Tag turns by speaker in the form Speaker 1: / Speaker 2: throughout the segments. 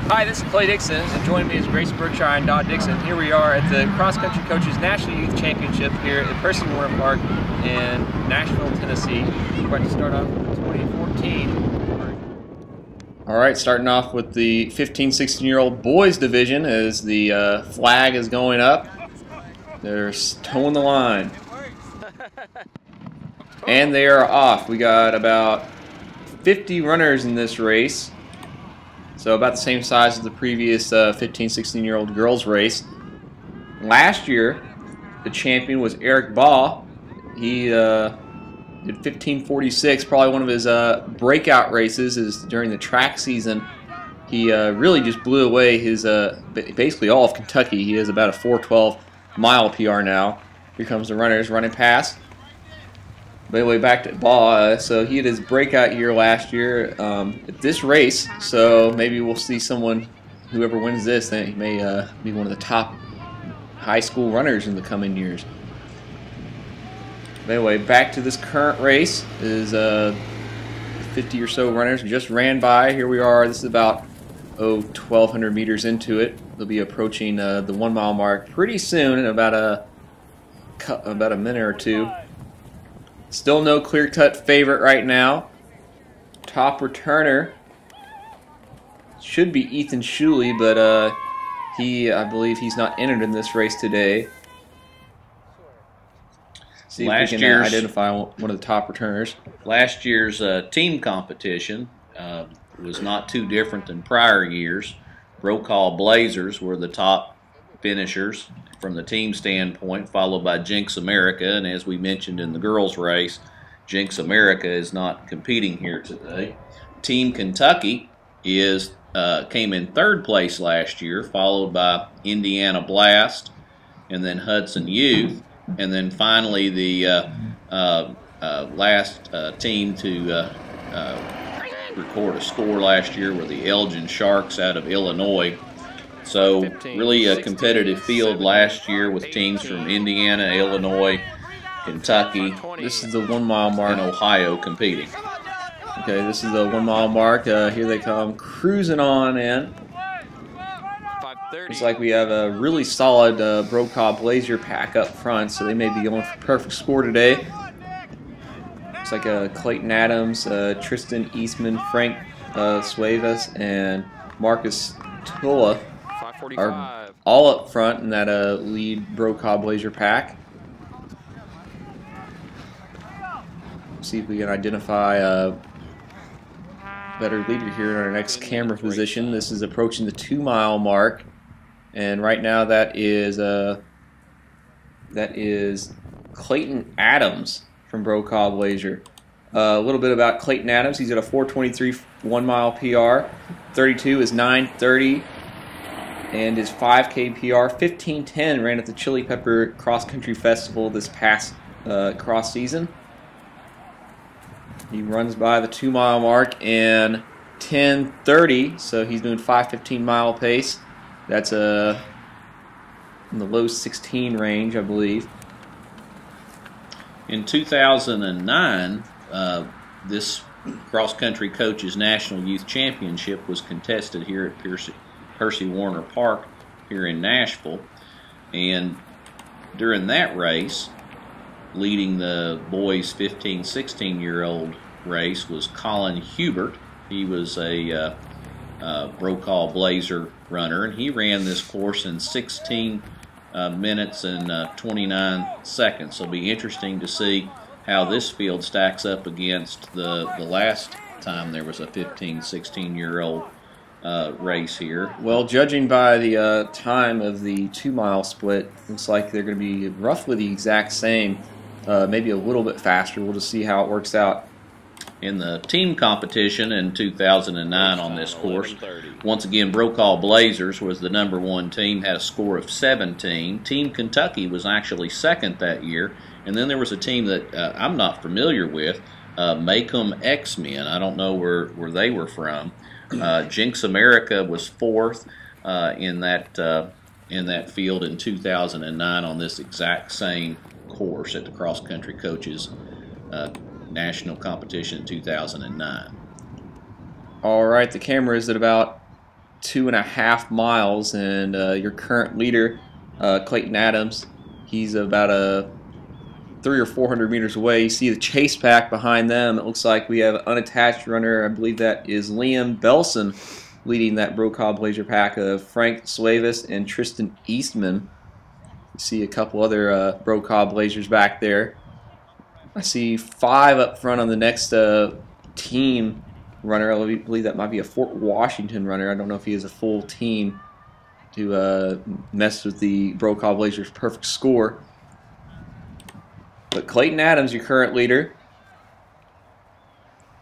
Speaker 1: Hi, this is Clay Dixon, and joining me is Grace Berkshire and Don Dixon. Here we are at the Cross Country Coaches National Youth Championship here at Percy Warner Park in Nashville, Tennessee. We're about to start off with 2014. All right, starting off with the 15-16-year-old boys division as the flag is going up. They're towing the line. And they are off. We got about 50 runners in this race. So about the same size as the previous 15-16-year-old girls race. Last year, the champion was Eric Baugh. He did 15:46. Probably one of his breakout races is during the track season. He really just blew away his basically all of Kentucky. He has about a 4:12 mile PR now. Here comes the runners running past. But anyway, back to Baugh. So he had his breakout year last year at this race. So maybe we'll see someone, whoever wins this, he may be one of the top high school runners in the coming years. But anyway, back to this current race is 50 or so runners just ran by. Here we are. This is about 1,200 meters into it. They'll be approaching the 1 mile mark pretty soon in about a minute or two. Still no clear-cut favorite right now. Top returner should be Ethan Shuley, but I believe he's not entered in this race today. See if we can identify one of the top returners.
Speaker 2: Last year's team competition was not too different than prior years. Brokaw Blazers were the top finishers from the team standpoint, followed by Jinx America, and as we mentioned in the girls race, Jinx America is not competing here today. Team Kentucky came in third place last year, followed by Indiana Blast, and then Hudson Youth, and then finally the last team to record a score last year were the Elgin Sharks out of Illinois. So really a competitive field last year with teams from Indiana, Illinois, Kentucky.
Speaker 1: This is the 1 mile mark.
Speaker 2: And Ohio competing.
Speaker 1: Okay, this is the 1 mile mark. Here they come cruising on in. Looks like we have a really solid Brokaw Blazer pack up front, so they may be going for perfect score today. Looks like Clayton Adams, Tristan Eastman, Frank Suevas, and Marcus Tulla are all up front in that lead Brokaw Blazer pack. See if we can identify a better leader here in our next camera position. This is approaching the 2 mile mark, and right now that is Clayton Adams from Brokaw Blazer. A little bit about Clayton Adams. He's got a 4:23 1 mile PR. 32 is 9:30. And his 5K PR, 15:10, ran at the Chili Pepper Cross Country Festival this past cross season. He runs by the 2 mile mark in 10:30, so he's doing 5:15 mile pace. That's in the low 16 range, I believe.
Speaker 2: In 2009, this Cross Country Coaches National Youth Championship was contested here at Percy Warner Park here in Nashville, and during that race, leading the boys 15-16-year-old race was Colin Hubert. He was a Brokaw Blazer runner, and he ran this course in 16 minutes and 29 seconds. So it'll be interesting to see how this field stacks up against the last time there was a 15-16-year-old race here.
Speaker 1: Well, judging by the time of the 2 mile split, looks like they're going to be roughly the exact same, maybe a little bit faster. We'll just see how it works out.
Speaker 2: In the team competition in 2009 on this course, once again Brokaw Blazers was the #1 team, had a score of 17. Team Kentucky was actually second that year, and then there was a team that I'm not familiar with, Macomb X-Men. I don't know where they were from. Jinx America was fourth in that field in 2009 on this exact same course at the Cross Country Coaches National Competition in 2009.
Speaker 1: All right, the camera is at about 2.5 miles, and your current leader, Clayton Adams, he's about 300 or 400 meters away. You see the chase pack behind them. It looks like we have an unattached runner. I believe that is Liam Belson leading that Brokaw Blazer pack of Frank Suavis and Tristan Eastman. You see a couple other Brokaw Blazers back there. I see 5 up front on the next team runner. I believe that might be a Fort Washington runner. I don't know if he has a full team to mess with the Brokaw Blazers' perfect score. But Clayton Adams, your current leader,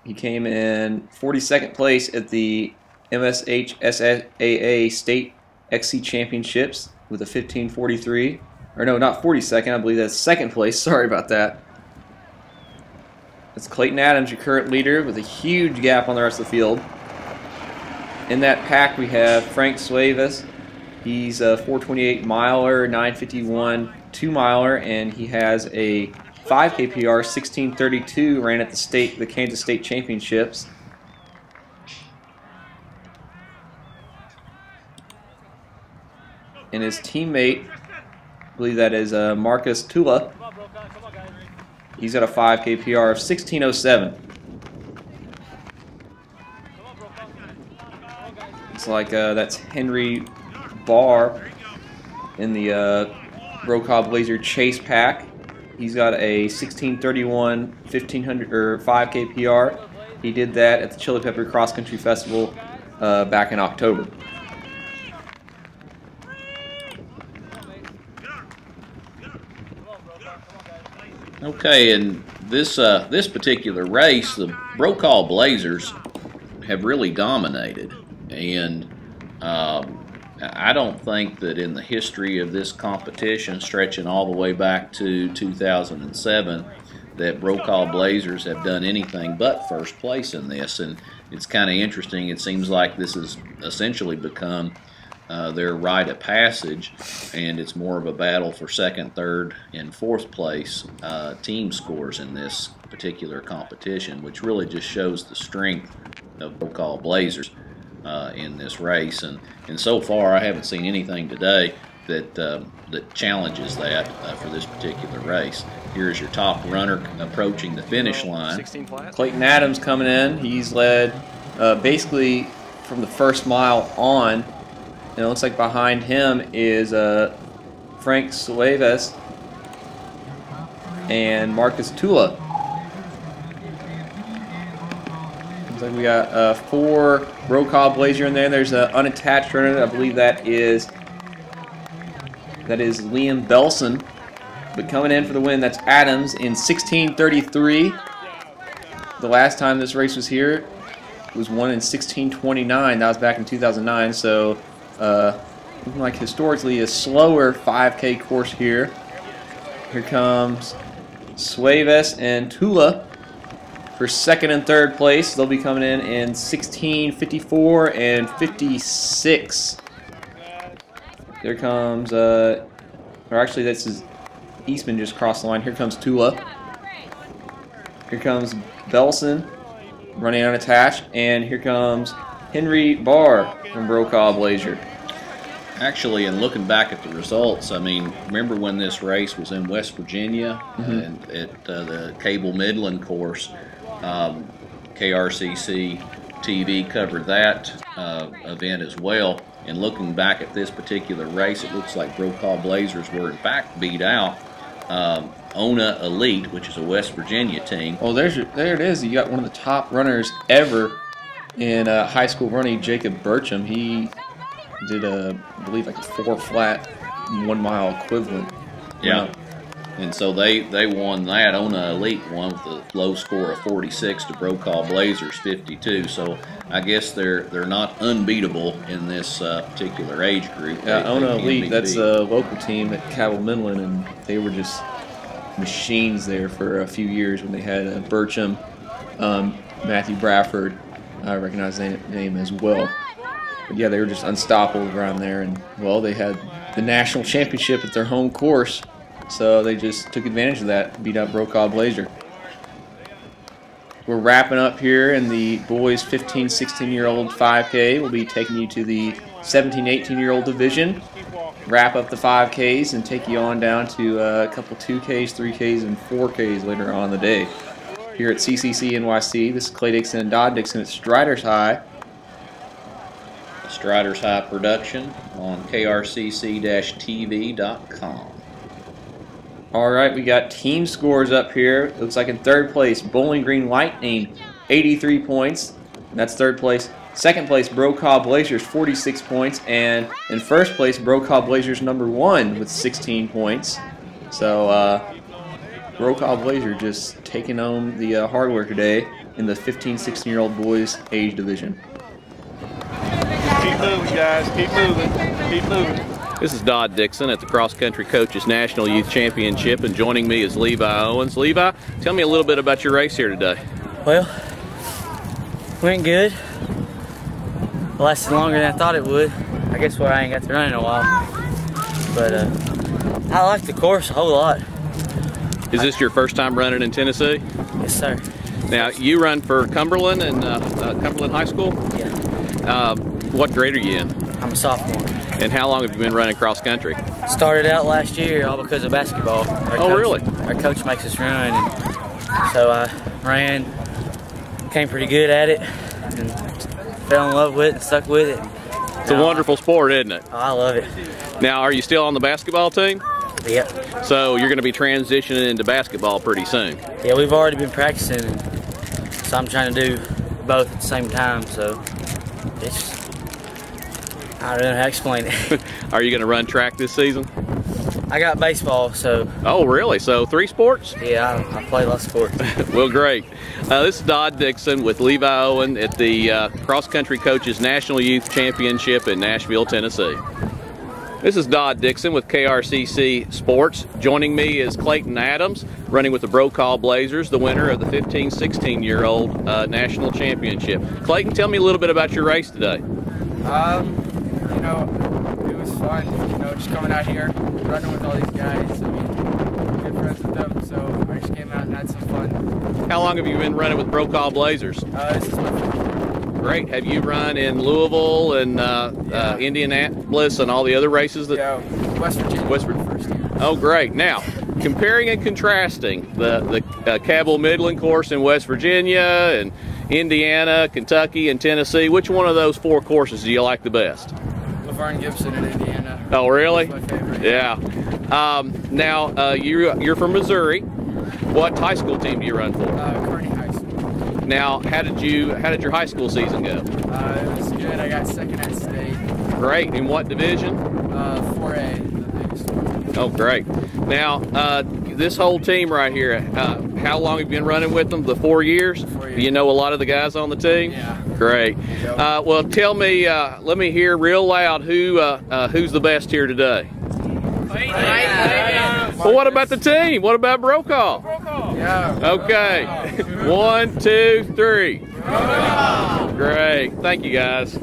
Speaker 1: he came in 42nd place at the MSHSAA State XC Championships with a 15:43. Or no, not 42nd. I believe that's second place. Sorry about that. That's Clayton Adams, your current leader, with a huge gap on the rest of the field. In that pack, we have Frank Suavis. He's a 4:28 miler, 9:51 2-miler, and he has a 5K PR, 16:32, ran at the Kansas State Championships. And his teammate, I believe that is Marcus Tula. He's got a 5K PR of 16:07. It's like that's Henry Barr in the Brokaw Blazer Chase pack. He's got a 16:31 1500 or 5K PR. He did that at the Chili Pepper Cross Country Festival back in October.
Speaker 2: Okay, in this particular race, the Brokaw Blazers have really dominated, and I don't think that in the history of this competition, stretching all the way back to 2007, that Brokaw Blazers have done anything but first place in this. And it's kind of interesting. It seems like this has essentially become their rite of passage, and it's more of a battle for second, third, and fourth place team scores in this particular competition, which really just shows the strength of Brokaw Blazers in this race. And so far, I haven't seen anything today that challenges that for this particular race. Here's your top runner approaching the finish line.
Speaker 1: Clayton Adams coming in. He's led basically from the first mile on. And it looks like behind him is Frank Suaves and Marcus Tula. Looks like we got 4 Brokaw Blazer in there. There's an unattached runner. I believe that is Liam Belson. But coming in for the win, that's Adams in 16:33. The last time this race was here was won in 16:29. That was back in 2009. So looking like historically a slower 5K course here. Here comes Suaves and Tula for second and third place. They'll be coming in 16:54 and 56. There comes, or actually this is Eastman just crossed the line. Here comes Tula. Here comes Belson running unattached, and here comes Henry Barr from Brokaw Blazer.
Speaker 2: Actually, in looking back at the results, I mean, remember when this race was in West Virginia and at the Cable Midland course, KRCC TV covered that event as well. And looking back at this particular race, it looks like Brokaw Blazers were in fact beat out. Ona Elite, which is a West Virginia team.
Speaker 1: Oh, there it is. You got one of the top runners ever in high school running, Jacob Burcham. He did I believe like a 4 flat 1 mile equivalent.
Speaker 2: Yeah. And so they won that. Ona Elite won with a low score of 46 to Brokaw Blazers 52. So I guess they're not unbeatable in this particular age group.
Speaker 1: Yeah, Ona Elite, that's a local team at Cable Midland, and they were just machines there for a few years when they had Burcham, Matthew Bradford. I recognize that name as well. But yeah, they were just unstoppable around there, and well, they had the national championship at their home course. So they just took advantage of that, beat up Brokaw Blazer. we're wrapping up here in the boys 15, 16-year-old 5K. We'll be taking you to the 17, 18-year-old division, wrap up the 5Ks, and take you on down to a couple 2Ks, 3Ks, and 4Ks later on in the day. Here at CCCNYC, this is Clay Dixon and Dodd Dixon at Striders High.
Speaker 2: Striders High production on krcc-tv.com.
Speaker 1: All right, we got team scores up here. It looks like in third place, Bowling Green Lightning, 83 points. That's third place. Second place, Brokaw Blazers, 46 points. And in first place, Brokaw Blazers #1 with 16 points. So Brokaw Blazer just taking home the hardware today in the 15, 16-year-old boys age division.
Speaker 3: Keep moving, guys. Keep moving. Keep moving.
Speaker 4: This is Dodd Dixon at the Cross Country Coaches National Youth Championship, and joining me is Levi Owens. Levi, tell me a little bit about your race here today.
Speaker 5: Well, went good. Lasted longer than I thought it would. I guess I ain't got to run in a while. But I like the course a whole lot.
Speaker 4: Is this your first time running in Tennessee?
Speaker 5: Yes, sir.
Speaker 4: Now, you run for Cumberland and Cumberland High School?
Speaker 5: Yeah.
Speaker 4: What grade are you in?
Speaker 5: I'm a sophomore.
Speaker 4: And how long have you been running cross country?
Speaker 5: Started out last year all because of basketball.
Speaker 4: Really?
Speaker 5: Our coach makes us run, and so I ran, became pretty good at it, and fell in love with it and stuck with it.
Speaker 4: It's a wonderful sport, isn't it?
Speaker 5: Oh, I love it.
Speaker 4: Now, are you still on the basketball team?
Speaker 5: Yep.
Speaker 4: So you're going to be transitioning into basketball pretty soon.
Speaker 5: Yeah, we've already been practicing, and so I'm trying to do both at the same time, so it's, I don't know how to explain it.
Speaker 4: Are you going to run track this season?
Speaker 5: I got baseball, so.
Speaker 4: Oh, really? So 3 sports?
Speaker 5: Yeah, I play lots of sports.
Speaker 4: Well, great. This is Dodd Dixon with Levi Owen at the Cross Country Coaches National Youth Championship in Nashville, Tennessee. This is Dodd Dixon with KRCC Sports. Joining me is Clayton Adams, running with the Brokaw Blazers, the winner of the 15, 16-year-old National Championship. Clayton, tell me a little bit about your race today.
Speaker 6: You know, it was fun, you know, just coming out here, running with all these guys. I mean, I'm good friends with them, so I just came out and had some fun.
Speaker 4: How long have you been running with Brokaw Blazers?
Speaker 6: This is my first year.
Speaker 4: Great. Have you run in Louisville and Indianapolis and all the other races?
Speaker 6: Yeah, West Virginia. West Virginia first year.
Speaker 4: Oh, great. Now, comparing and contrasting the Cabell Midland course in West Virginia and Indiana, Kentucky, and Tennessee, which one of those 4 courses do you like the best?
Speaker 6: Laverne Gibson in Indiana.
Speaker 4: Oh, really?
Speaker 6: That's my favorite.
Speaker 4: Yeah. Now, you're from Missouri. What high school team do you run for?
Speaker 6: Kearney High School.
Speaker 4: Now, how did your high school season go?
Speaker 6: It was good. I got second at state.
Speaker 4: Great. In what division?
Speaker 6: 4A, the biggest one.
Speaker 4: Oh, great. Now, this whole team right here, how long have you been running with them? The 4 years?
Speaker 6: 4 years.
Speaker 4: Do you know a lot of the guys on the team?
Speaker 6: Yeah.
Speaker 4: Great.
Speaker 6: Yep.
Speaker 4: Well, tell me, let me hear real loud who's the best here today. Well, what about the team? What about Brokaw?
Speaker 6: Yeah.
Speaker 4: Okay. 1, 2, 3. Great. Thank you, guys.